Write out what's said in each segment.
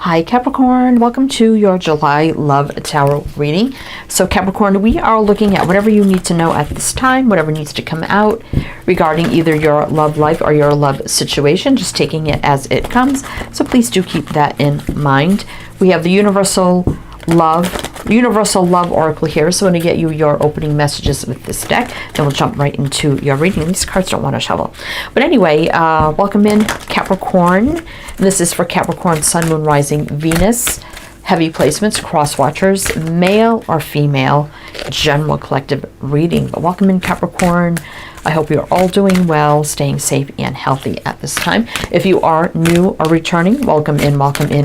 Hi Capricorn, welcome to your July Love Tarot reading. So Capricorn, we are looking at whatever you need to know at this time, whatever needs to come out regarding either your love life or your love situation, just taking it as it comes. So please do keep that in mind. We have the Universal Love Oracle here, so I'm going to get you your opening messages with this deck, then we'll jump right into your reading. These cards don't want to shuffle. But anyway, welcome in Capricorn. This is for Capricorn Sun, Moon, Rising, Venus. Heavy placements, cross watchers, male or female, general collective reading. But welcome in Capricorn. I hope you're all doing well, staying safe and healthy at this time. If you are new or returning, welcome in,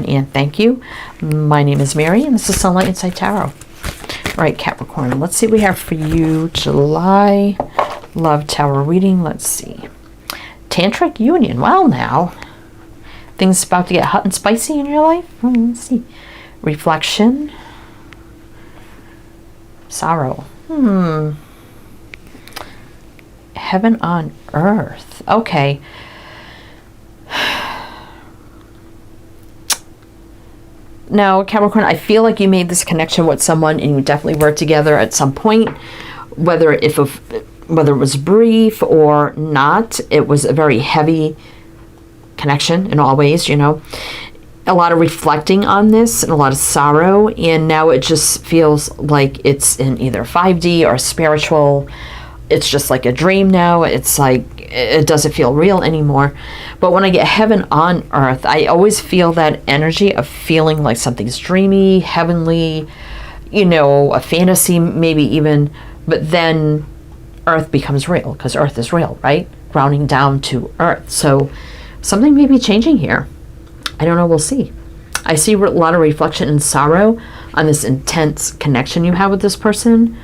and thank you. My name is Mary, and this is Sunlight Inside Tarot. All right, Capricorn, let's see what we have for you. July Love Tarot reading. Let's see. Tantric union. Well, now, things about to get hot and spicy in your life. Let's see. Reflection. Sorrow. Heaven on earth. Okay. Now, Capricorn, I feel like you made this connection with someone and you definitely were together at some point, whether it was brief or not. It was a very heavy connection in all ways, you know. A lot of reflecting on this and a lot of sorrow, and now it just feels like it's in either 5D or spiritual. It's just like a dream now. It's like it doesn't feel real anymore. But when I get heaven on earth, I always feel that energy of feeling like something's dreamy, heavenly, you know, a fantasy maybe even, but then earth becomes real because earth is real, right? Grounding down to earth. So something may be changing here. I don't know, we'll see. I see a lot of reflection and sorrow on this intense connection you have with this person.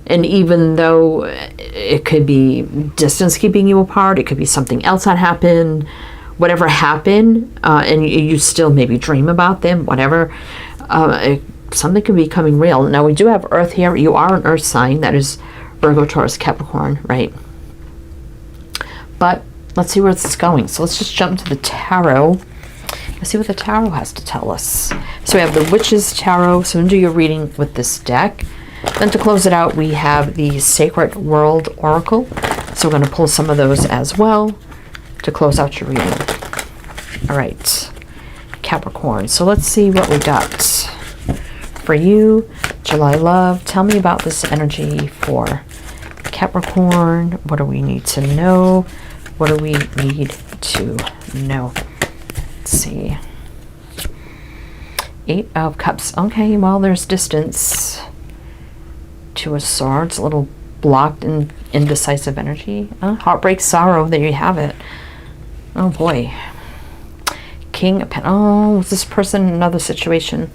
And even though it could be distance keeping you apart, it could be something else that happened, whatever happened, and you still maybe dream about them, whatever, something could be coming real. Now, we do have Earth here. You are an Earth sign. That is Virgo, Taurus, Capricorn, right? But let's see where this is going. So let's just jump into the tarot. Let's see what the tarot has to tell us. So we have the Witch's Tarot. So do your reading with this deck. Then to close it out, we have the Sacred World Oracle. So we're going to pull some of those as well to close out your reading. All right, Capricorn. So let's see what we got for you. July Love. Tell me about this energy for Capricorn. What do we need to know? What do we need to know? Let's see. 8 of Cups. Okay, well, there's distance. 2 of Swords, a little blocked and indecisive energy. Heartbreak, sorrow, there you have it. Oh boy. King of Pentacles. Oh, is this person in another situation?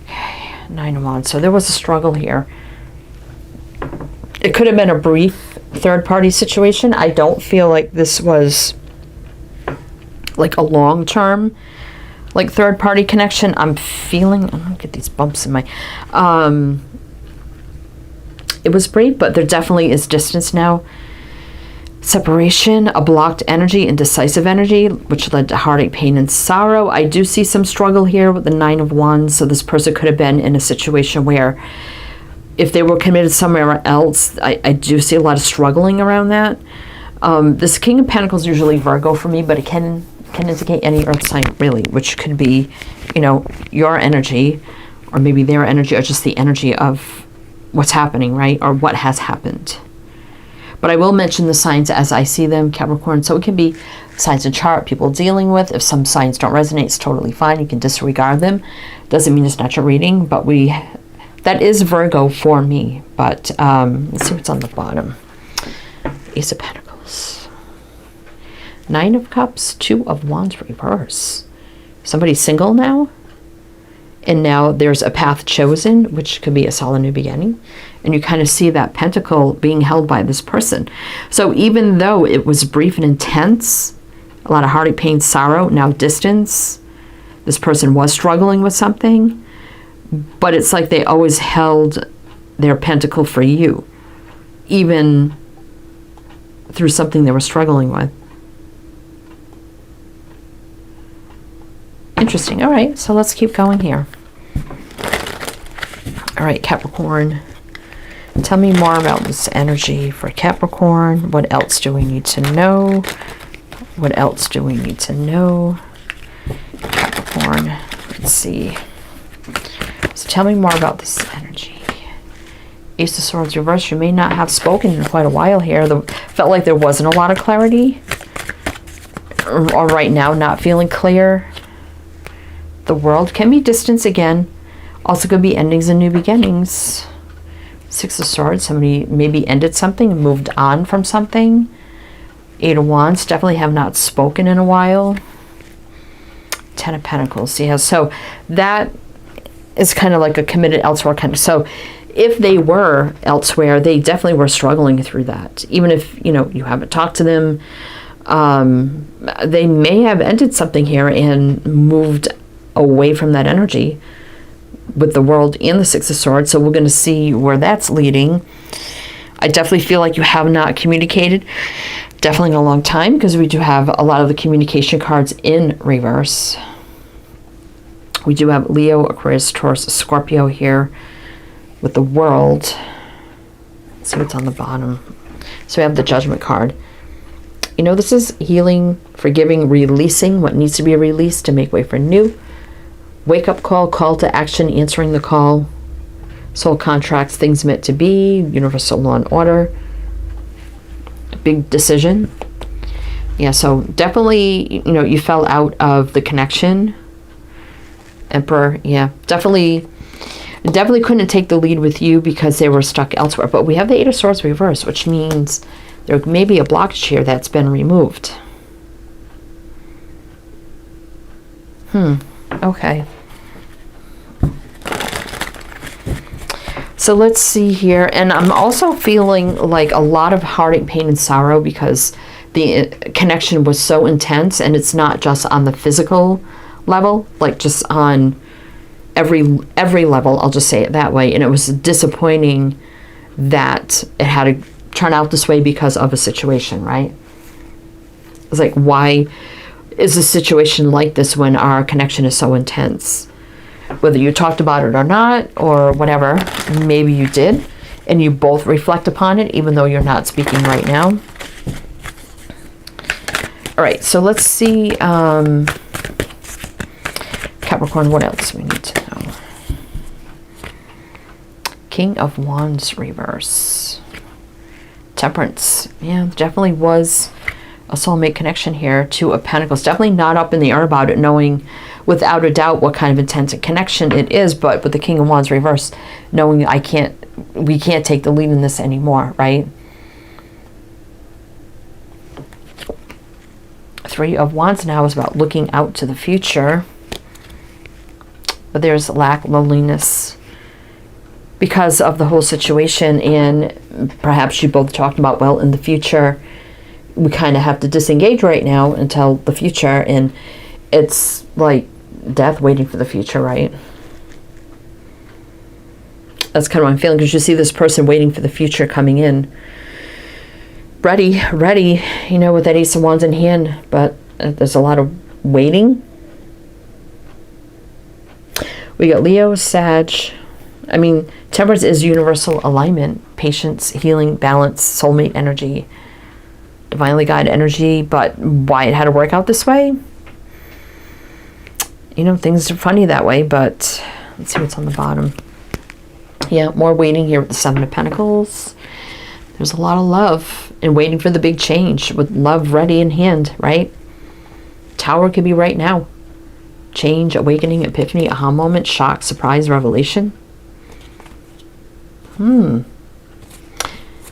Okay, 9 of Wands. So there was a struggle here. It could have been a brief third-party situation. I don't feel like this was like a long-term like third-party connection. I'm feeling, I don't get these bumps in my, it was brief, but there definitely is distance now. Separation, a blocked energy, indecisive energy, which led to heartache, pain, and sorrow. I do see some struggle here with the 9 of Wands. So this person could have been in a situation where if they were committed somewhere else, I do see a lot of struggling around that. This King of Pentacles is usually Virgo for me, but it can indicate any earth sign really, which could be, you know, your energy or maybe their energy or just the energy of what's happening, right? Or what has happened. But I will mention the signs as I see them, Capricorn. So it can be signs in chart people dealing with. If some signs don't resonate, it's totally fine. You can disregard them. Doesn't mean it's not your reading, but that is Virgo for me. But let's see what's on the bottom. Ace of Pentacles. 9 of Cups, 2 of Wands reverse. Somebody's single now. And now there's a path chosen, which could be a solid new beginning. And you kind of see that pentacle being held by this person. So even though it was brief and intense, a lot of heartache, pain, sorrow, now distance, this person was struggling with something, but it's like they always held their pentacle for you, even through something they were struggling with. Interesting. All right, so let's keep going here. All right, Capricorn. Tell me more about this energy for Capricorn. What else do we need to know? What else do we need to know? Capricorn. Let's see. So tell me more about this energy. Ace of Swords reverse. You may not have spoken in quite a while here. Felt like there wasn't a lot of clarity. Or right now, not feeling clear. The World can be distance again. Also could be endings and new beginnings. Six of Swords. Somebody maybe ended something and moved on from something. Eight of Wands. Definitely have not spoken in a while. Ten of Pentacles. Yeah, so that is kind of like a committed elsewhere kind of. So if they were elsewhere, they definitely were struggling through that. Even if, you know, you haven't talked to them, they may have ended something here and moved away from that energy with the World and the Six of Swords. So we're going to see where that's leading. I definitely feel like you have not communicated definitely in a long time, because we do have a lot of the communication cards in reverse. We do have Leo, Aquarius, Taurus, Scorpio here with the World. Let's see what's on the bottom. So we have the Judgment card. You know, this is healing, forgiving, releasing what needs to be released to make way for new. Wake up call, call to action, answering the call. Soul contracts, things meant to be, universal law and order. Big decision. Yeah, so definitely, you know, you fell out of the connection. Emperor, yeah, definitely couldn't take the lead with you because they were stuck elsewhere. But we have the Eight of Swords reversed, which means there may be a blockage here that's been removed. Okay. So let's see here. And I'm also feeling like a lot of heartache, pain, and sorrow because the connection was so intense, and it's not just on the physical level, like just on every level, I'll just say it that way. And it was disappointing that it had to turn out this way because of a situation, right? It's like, why is a situation like this when our connection is so intense? Whether you talked about it or not, or whatever, maybe you did, and you both reflect upon it, even though you're not speaking right now. All right, so let's see, Capricorn, what else we need to know? King of Wands reverse. Temperance. Yeah, definitely was a soulmate connection here. Two of Pentacles. Definitely not up in the air about it, knowing without a doubt what kind of intense connection it is, but with the King of Wands reverse, knowing we can't take the lead in this anymore, right? Three of Wands now is about looking out to the future. But there's lack, loneliness because of the whole situation, and perhaps you both talked about, well, in the future, we kind of have to disengage right now until the future, and it's like death waiting for the future, right? That's kind of what I'm feeling, because you see this person waiting for the future coming in. Ready, you know, with that Ace of Wands in hand, but there's a lot of waiting. We got Leo, Sag. I mean, Temperance is universal alignment, patience, healing, balance, soulmate energy, divinely guided energy. But why it had to work out this way? You know, things are funny that way, but let's see what's on the bottom. Yeah, more waiting here with the Seven of Pentacles. There's a lot of love and waiting for the big change with love ready in hand, right? Tower could be right now. Change, awakening, epiphany, aha moment, shock, surprise, revelation. All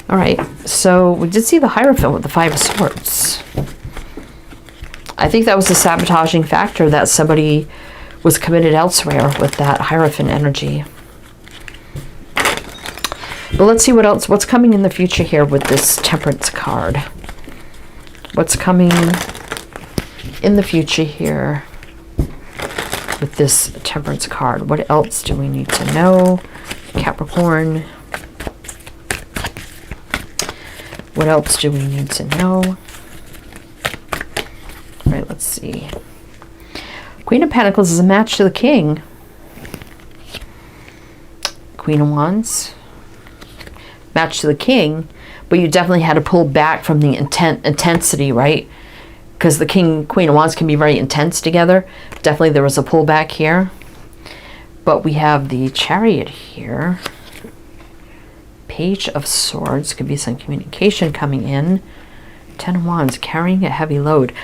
right, so we did see the Hierophant with the Five of Swords. I think that was a sabotaging factor, that somebody was committed elsewhere with that Hierophant energy. But let's see what else, what's coming in the future here with this Temperance card. What's coming in the future here with this Temperance card? What else do we need to know? Capricorn. What else do we need to know? All right, let's see. Queen of Pentacles is a match to the King. Queen of Wands. Match to the King. But you definitely had to pull back from the intensity, right? Because the King, Queen of Wands can be very intense together. Definitely there was a pullback here. But we have the Chariot here. Page of Swords. Could be some communication coming in. 10 of Wands, carrying a heavy load.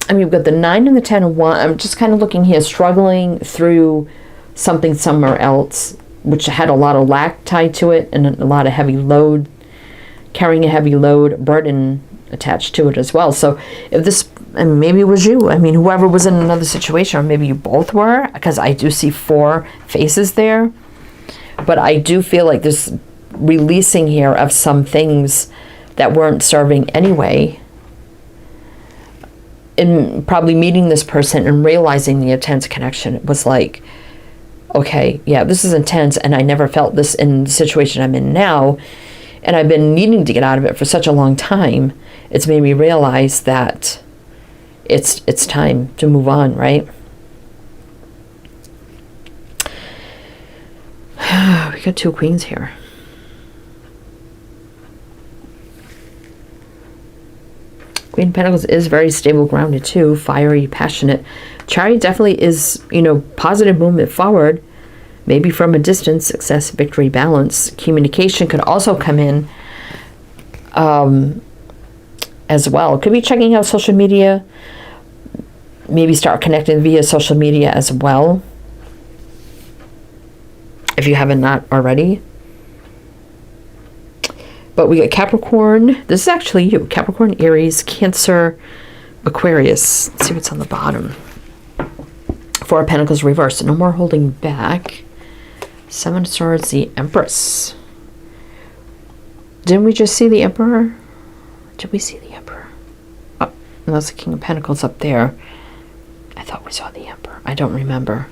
I mean, we've got the 9 and the 10 of Wands. I'm just kind of looking here, struggling through something somewhere else, which had a lot of lack tied to it and a lot of heavy load, carrying a heavy load, burden attached to it as well. So if this, and maybe it was you, I mean, whoever was in another situation, or maybe you both were, because I do see 4 faces there. But I do feel like there's releasing here of some things that weren't serving anyway. And probably meeting this person and realizing the intense connection, it was like, okay, yeah, this is intense, and I never felt this in the situation I'm in now, and I've been needing to get out of it for such a long time. It's made me realize that it's time to move on, right? We got 2 queens here. Queen of Pentacles is very stable, grounded too, fiery, passionate. Chariot definitely is, you know, positive movement forward, maybe from a distance, success, victory, balance. Communication could also come in as well. Could be checking out social media, maybe start connecting via social media as well, if you haven't not already. But we got Capricorn. This is actually you. Capricorn, Aries, Cancer, Aquarius. Let's see what's on the bottom. 4 of Pentacles reversed. No more holding back. 7 of Swords, the Empress. Didn't we just see the Emperor? Did we see the Emperor? Oh, that's the King of Pentacles up there. I thought we saw the Emperor. I don't remember.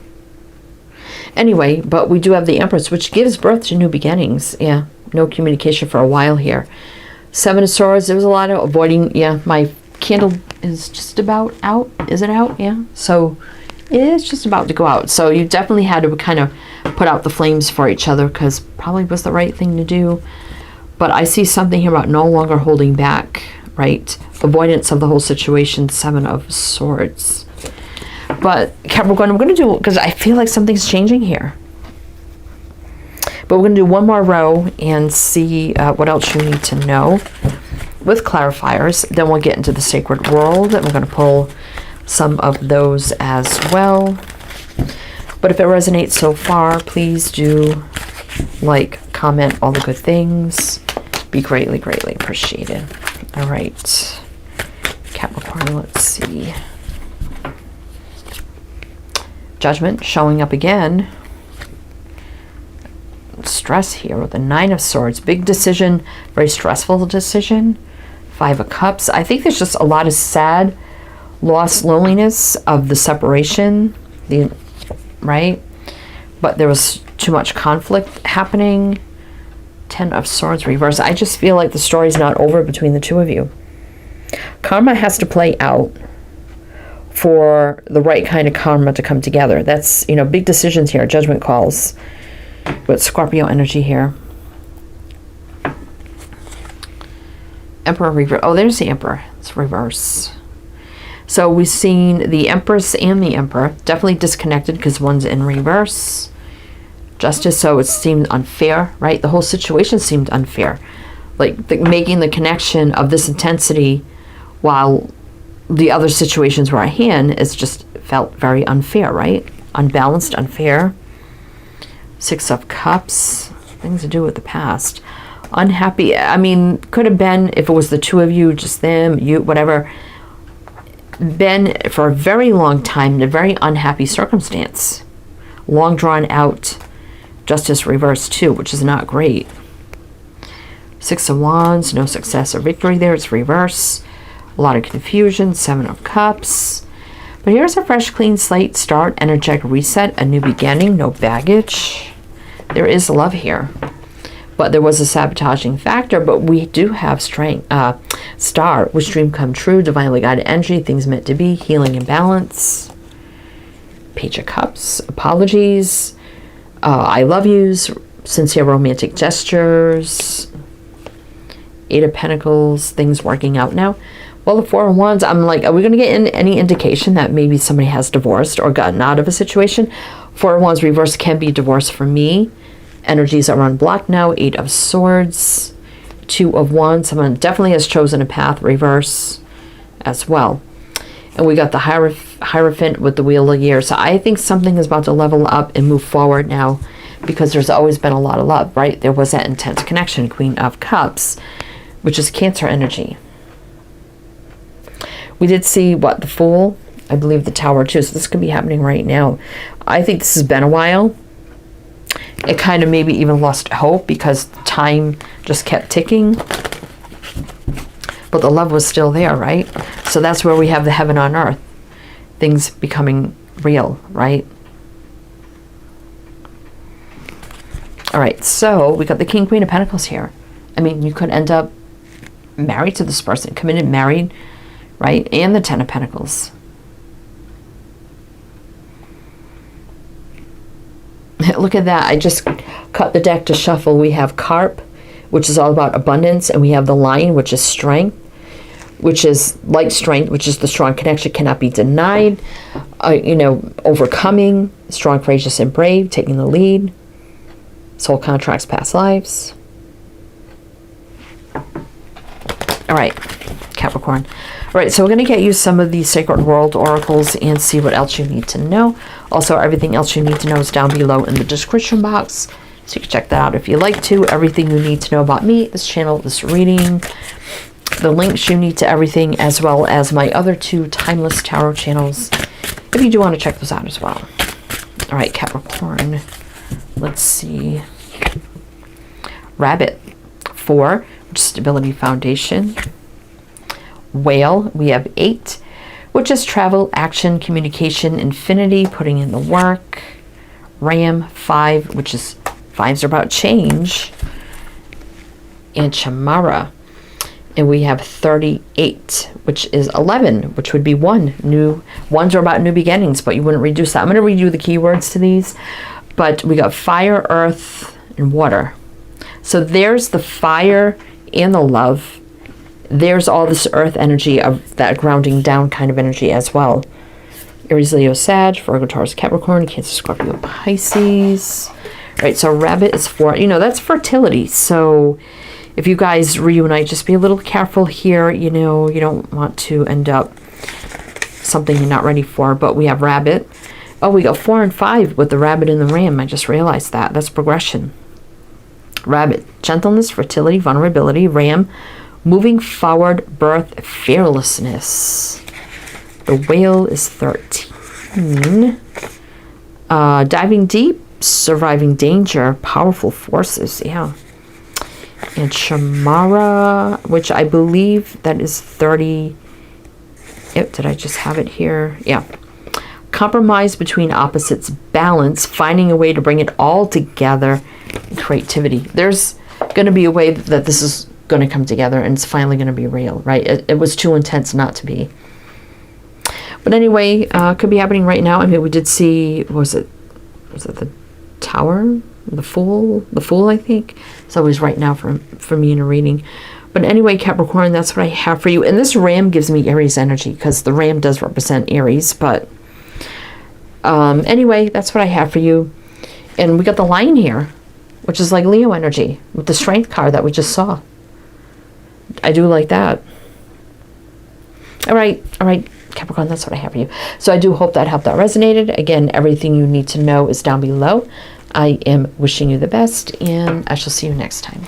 Anyway, but we do have the Empress, which gives birth to new beginnings. Yeah. No communication for a while here. 7 of Swords, there was a lot of avoiding. Yeah, my candle is just about out. Is it out? Yeah. So it is just about to go out. So you definitely had to kind of put out the flames for each other, because probably was the right thing to do. But I see something here about no longer holding back, right? Avoidance of the whole situation. 7 of Swords. But Capricorn, I'm going to do, because I feel like something's changing here. But we're going to do one more row and see what else you need to know with clarifiers. Then we'll get into the sacred world, and we're going to pull some of those as well. But if it resonates so far, please do like, comment, all the good things. Be greatly, greatly appreciated. All right. Capricorn, let's see. Judgment showing up again. Stress here with the 9 of Swords. Big decision, very stressful decision. 5 of Cups. I think there's just a lot of sad loss, loneliness of the separation, right? But there was too much conflict happening. 10 of Swords reverse. I just feel like the story's not over between the two of you. Karma has to play out for the right kind of karma to come together. That's, you know, big decisions here, judgment calls. With Scorpio energy here. Emperor reverse. Oh, there's the Emperor. It's reverse. So we've seen the Empress and the Emperor. Definitely disconnected because one's in reverse. Justice, so it seemed unfair, right? The whole situation seemed unfair. Like making the connection of this intensity while the other situations were at hand, it's just felt very unfair, right? Unbalanced, unfair. 6 of Cups, things to do with the past. Unhappy, I mean, could have been, if it was the two of you, just them, you, whatever, been for a very long time in a very unhappy circumstance. Long drawn out. Justice reversed too, which is not great. 6 of Wands, no success or victory there, it's reverse. A lot of confusion. 7 of Cups. But here's a fresh, clean slate, start, energetic reset, a new beginning, no baggage. There is love here. but there was a sabotaging factor. But we do have strength, star, which dream come true, divinely guided energy, things meant to be, healing and balance. Page of Cups, apologies, I love yous, sincere romantic gestures. Eight of Pentacles, things working out now. Well, the Four of Wands, I'm like, are we going to get any indication that maybe somebody has divorced or gotten out of a situation? Four of Wands reverse can be divorce for me. Energies are unblocked now. Eight of Swords, Two of Wands. Someone definitely has chosen a path, reverse as well. And we got the Hierophant with the Wheel of the Year. So I think something is about to level up and move forward now, because there's always been a lot of love, right? There was that intense connection. Queen of Cups, which is Cancer energy. We did see, what, the Fool? I believe the Tower too. So this could be happening right now. I think this has been a while. It kind of maybe even lost hope because time just kept ticking. But the love was still there, right? So that's where we have the heaven on earth. Things becoming real, right? All right, so we got the King, Queen of Pentacles here. I mean, you could end up married to this person, committed, married, right? And the Ten of Pentacles. Look at that. I just cut the deck to shuffle. We have Carp, which is all about abundance, and we have the Lion, which is strength, which is like strength, which is the strong connection, cannot be denied, you know, overcoming, strong, courageous, and brave, taking the lead, soul contracts, past lives. All right, Capricorn. All right, so we're going to get you some of these Sacred World Oracles and see what else you need to know. Also, everything else you need to know is down below in the description box, so you can check that out if you like to. Everything you need to know about me, this channel, this reading, the links you need to everything, as well as my other two Timeless Tarot channels, if you do want to check those out as well. All right, Capricorn. Let's see. Rabbit. 4, which is Stability Foundation. Whale, we have 8, which is travel, action, communication, infinity, putting in the work. Ram, 5, which is 5s are about change. And Chamara. And we have 38, which is 11, which would be 1. Ones are about new beginnings, but you wouldn't reduce that. I'm going to read you the keywords to these. But we got fire, earth, and water. So there's the fire and the love. There's all this earth energy of that grounding down kind of energy as well. Aries, Leo, Sag, Virgo, Taurus, Capricorn, Cancer, Scorpio, Pisces. All right, so Rabbit is 4. You know, that's fertility. So if you guys reunite, just be a little careful here. You know, you don't want to end up something you're not ready for. But we have Rabbit. Oh, we got 4 and 5 with the Rabbit and the Ram. I just realized that. That's progression. Rabbit, gentleness, fertility, vulnerability. Ram, moving forward, birth, fearlessness. The Whale is 13. Diving deep, surviving danger, powerful forces. Yeah. And Chamara, which I believe that is 30. Yep, did I just have it here? Yeah. Compromise between opposites, balance, finding a way to bring it all together. Creativity. There's going to be a way that this is going to come together, and it's finally going to be real, right? It was too intense not to be. But anyway, could be happening right now. I mean, we did see, was it the Tower? The Fool, I think. It's always right now for me in a reading. But anyway, Capricorn, that's what I have for you. And this Ram gives me Aries energy, because the Ram does represent Aries. But anyway, that's what I have for you. And we got the Lion here, which is like Leo energy, with the Strength card that we just saw. I do like that. All right, Capricorn, that's what I have for you. So I do hope that helped, that resonated. Again, everything you need to know is down below. I am wishing you the best, and I shall see you next time.